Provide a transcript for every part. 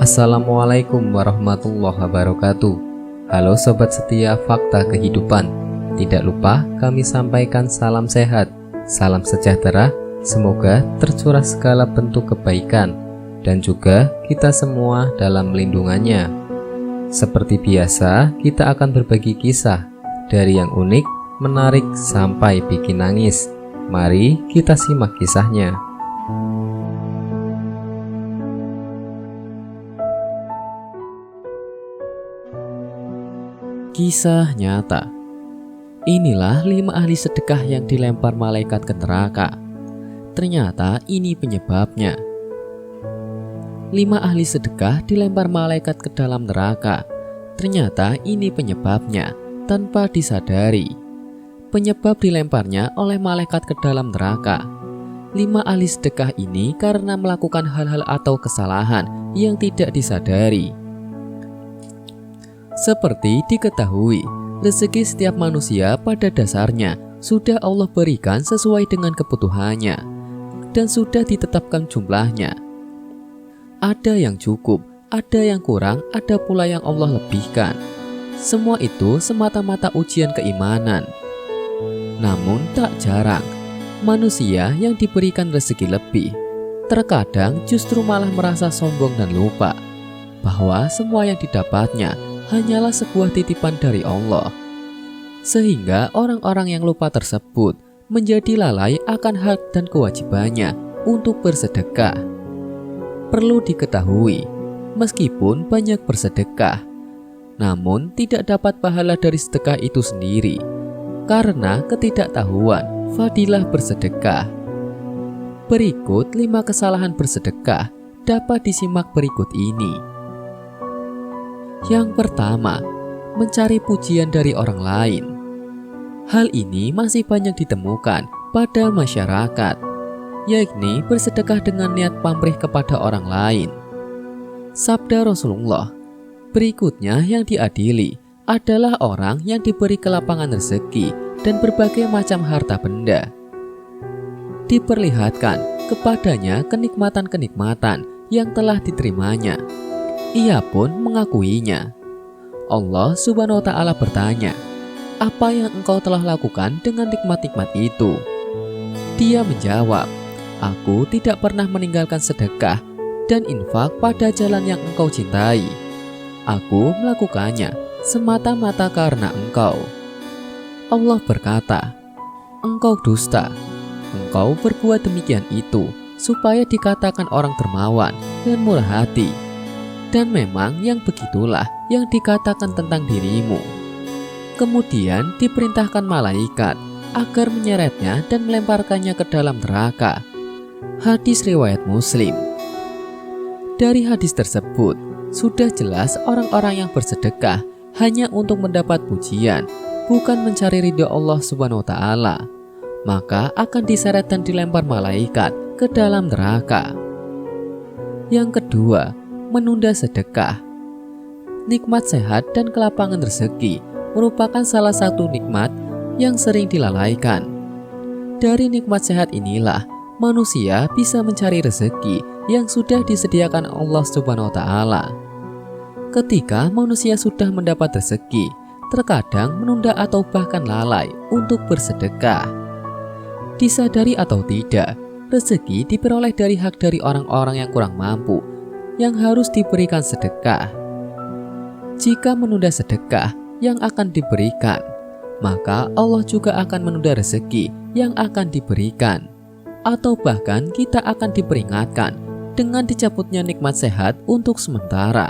Assalamualaikum warahmatullahi wabarakatuh. Halo sobat setia Fakta Kehidupan. Tidak lupa kami sampaikan salam sehat, salam sejahtera. Semoga tercurah segala bentuk kebaikan dan juga kita semua dalam lindungannya. Seperti biasa, kita akan berbagi kisah dari yang unik, menarik sampai bikin nangis. Mari kita simak kisahnya. Kisah nyata. Inilah 5 ahli sedekah yang dilempar malaikat ke neraka. Ternyata ini penyebabnya. 5 ahli sedekah dilempar malaikat ke dalam neraka. Ternyata ini penyebabnya tanpa disadari. Penyebab dilemparnya oleh malaikat ke dalam neraka. 5 ahli sedekah ini karena melakukan hal-hal atau kesalahan yang tidak disadari. Seperti diketahui, rezeki setiap manusia pada dasarnya sudah Allah berikan sesuai dengan kebutuhannya dan sudah ditetapkan jumlahnya. Ada yang cukup, ada yang kurang, ada pula yang Allah lebihkan. Semua itu semata-mata ujian keimanan. Namun tak jarang, manusia yang diberikan rezeki lebih terkadang justru malah merasa sombong dan lupa bahwa semua yang didapatnya hanyalah sebuah titipan dari Allah. Sehingga orang-orang yang lupa tersebut menjadi lalai akan hak dan kewajibannya untuk bersedekah. Perlu diketahui, meskipun banyak bersedekah, namun tidak dapat pahala dari sedekah itu sendiri karena ketidaktahuan fadilah bersedekah. Berikut 5 kesalahan bersedekah dapat disimak berikut ini. Yang pertama, mencari pujian dari orang lain. Hal ini masih banyak ditemukan pada masyarakat, yakni bersedekah dengan niat pamrih kepada orang lain. Sabda Rasulullah, berikutnya yang diadili adalah orang yang diberi kelapangan rezeki dan berbagai macam harta benda. Diperlihatkan kepadanya kenikmatan-kenikmatan yang telah diterimanya. Ia pun mengakuinya. Allah Subhanahu wa Ta'ala bertanya, "Apa yang engkau telah lakukan dengan nikmat-nikmat itu?" Dia menjawab, "Aku tidak pernah meninggalkan sedekah dan infak pada jalan yang engkau cintai. Aku melakukannya semata-mata karena engkau." Allah berkata, "Engkau dusta. Engkau berbuat demikian itu supaya dikatakan orang dermawan dan murah hati. Dan memang yang begitulah yang dikatakan tentang dirimu." Kemudian diperintahkan malaikat agar menyeretnya dan melemparkannya ke dalam neraka. Hadis riwayat Muslim. Dari hadis tersebut sudah jelas orang-orang yang bersedekah hanya untuk mendapat pujian, bukan mencari ridha Allah Subhanahu wa Ta'ala, maka akan diseret dan dilempar malaikat ke dalam neraka. Yang kedua, menunda sedekah. Nikmat sehat dan kelapangan rezeki merupakan salah satu nikmat yang sering dilalaikan. Dari nikmat sehat inilah manusia bisa mencari rezeki yang sudah disediakan Allah Subhanahu wa Ta'ala. Ketika manusia sudah mendapat rezeki, terkadang menunda atau bahkan lalai untuk bersedekah. Disadari atau tidak, rezeki diperoleh dari hak dari orang-orang yang kurang mampu yang harus diberikan sedekah. Jika menunda sedekah yang akan diberikan, maka Allah juga akan menunda rezeki yang akan diberikan, atau bahkan kita akan diperingatkan dengan dicabutnya nikmat sehat untuk sementara.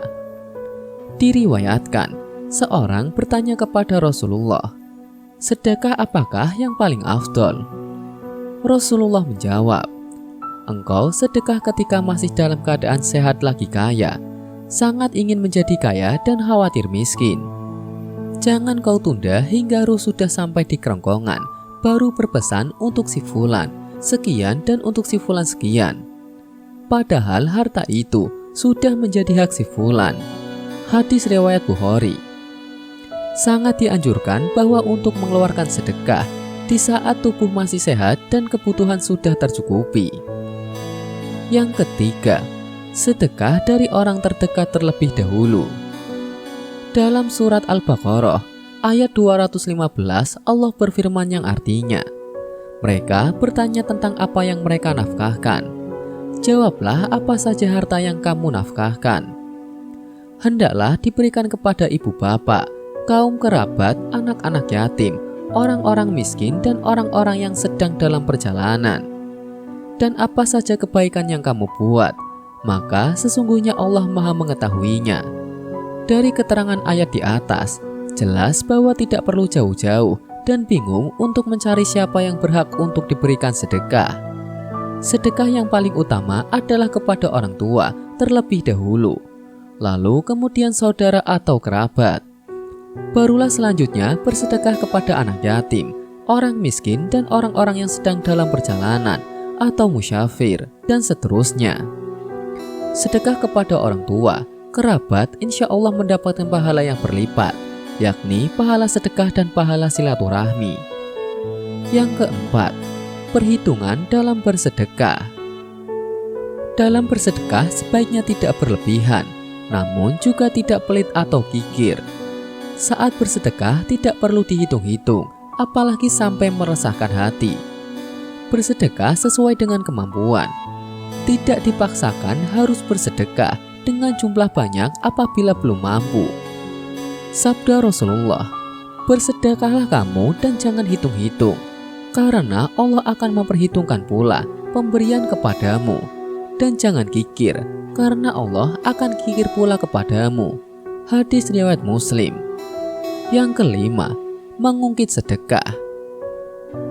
Diriwayatkan, seorang bertanya kepada Rasulullah, "Sedekah apakah yang paling afdol?" Rasulullah menjawab, "Engkau sedekah ketika masih dalam keadaan sehat lagi kaya, sangat ingin menjadi kaya dan khawatir miskin. Jangan kau tunda hingga ruh sudah sampai di kerongkongan, baru berpesan untuk si fulan sekian dan untuk si fulan sekian. Padahal harta itu sudah menjadi hak si fulan." Hadis riwayat Bukhari. Sangat dianjurkan bahwa untuk mengeluarkan sedekah di saat tubuh masih sehat dan kebutuhan sudah tercukupi. Yang ketiga, sedekah dari orang terdekat terlebih dahulu. Dalam surat Al-Baqarah ayat 215 Allah berfirman yang artinya, mereka bertanya tentang apa yang mereka nafkahkan. Jawablah apa saja harta yang kamu nafkahkan. Hendaklah diberikan kepada ibu bapak, kaum kerabat, anak-anak yatim, orang-orang miskin, dan orang-orang yang sedang dalam perjalanan. Dan apa saja kebaikan yang kamu buat, maka sesungguhnya Allah Maha mengetahuinya. Dari keterangan ayat di atas, jelas bahwa tidak perlu jauh-jauh dan bingung untuk mencari siapa yang berhak untuk diberikan sedekah. Sedekah yang paling utama adalah kepada orang tua terlebih dahulu, lalu kemudian saudara atau kerabat. Barulah selanjutnya bersedekah kepada anak yatim, orang miskin, dan orang-orang yang sedang dalam perjalanan atau musyafir, dan seterusnya. Sedekah kepada orang tua, kerabat, insya Allah mendapatkan pahala yang berlipat, yakni pahala sedekah dan pahala silaturahmi. Yang keempat, perhitungan dalam bersedekah. Dalam bersedekah sebaiknya tidak berlebihan, namun juga tidak pelit atau kikir. Saat bersedekah tidak perlu dihitung-hitung, apalagi sampai meresahkan hati. Bersedekah sesuai dengan kemampuan. Tidak dipaksakan harus bersedekah dengan jumlah banyak apabila belum mampu. Sabda Rasulullah, bersedekahlah kamu dan jangan hitung-hitung, karena Allah akan memperhitungkan pula pemberian kepadamu. Dan jangan kikir, karena Allah akan kikir pula kepadamu. Hadis riwayat Muslim. Yang kelima, mengungkit sedekah.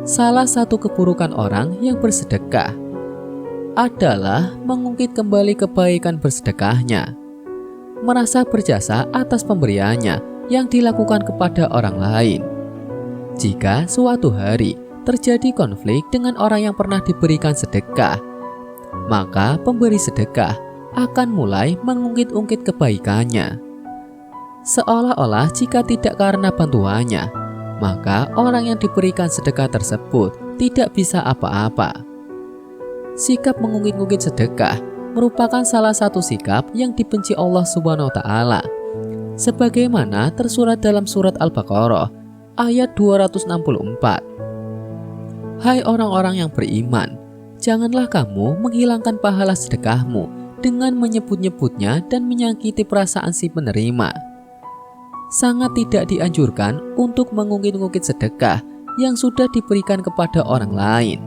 Salah satu keburukan orang yang bersedekah adalah mengungkit kembali kebaikan bersedekahnya, merasa berjasa atas pemberiannya yang dilakukan kepada orang lain. Jika suatu hari terjadi konflik dengan orang yang pernah diberikan sedekah, maka pemberi sedekah akan mulai mengungkit-ungkit kebaikannya. Seolah-olah jika tidak karena bantuannya, maka orang yang diberikan sedekah tersebut tidak bisa apa-apa. Sikap mengungkit-ungkit sedekah merupakan salah satu sikap yang dibenci Allah Subhanahu wa Ta'ala, sebagaimana tersurat dalam surat Al-Baqarah ayat 264. Hai orang-orang yang beriman, janganlah kamu menghilangkan pahala sedekahmu dengan menyebut-nyebutnya dan menyakiti perasaan si penerima. Sangat tidak dianjurkan untuk mengungkit-ungkit sedekah yang sudah diberikan kepada orang lain.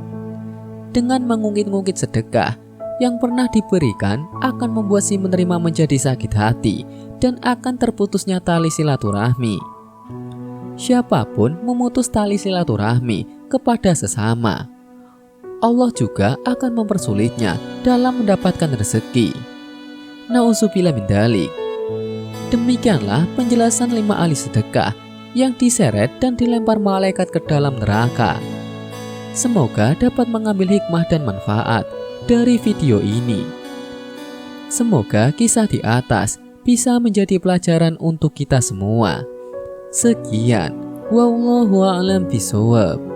Dengan mengungkit-ungkit sedekah yang pernah diberikan akan membuat si menerima menjadi sakit hati dan akan terputusnya tali silaturahmi. Siapapun memutus tali silaturahmi kepada sesama, Allah juga akan mempersulitnya dalam mendapatkan rezeki. Nauzubillah min dzalik. Demikianlah penjelasan 5 ahli sedekah yang diseret dan dilempar malaikat ke dalam neraka. Semoga dapat mengambil hikmah dan manfaat dari video ini. Semoga kisah di atas bisa menjadi pelajaran untuk kita semua. Sekian, wallahu a'lam bishawab.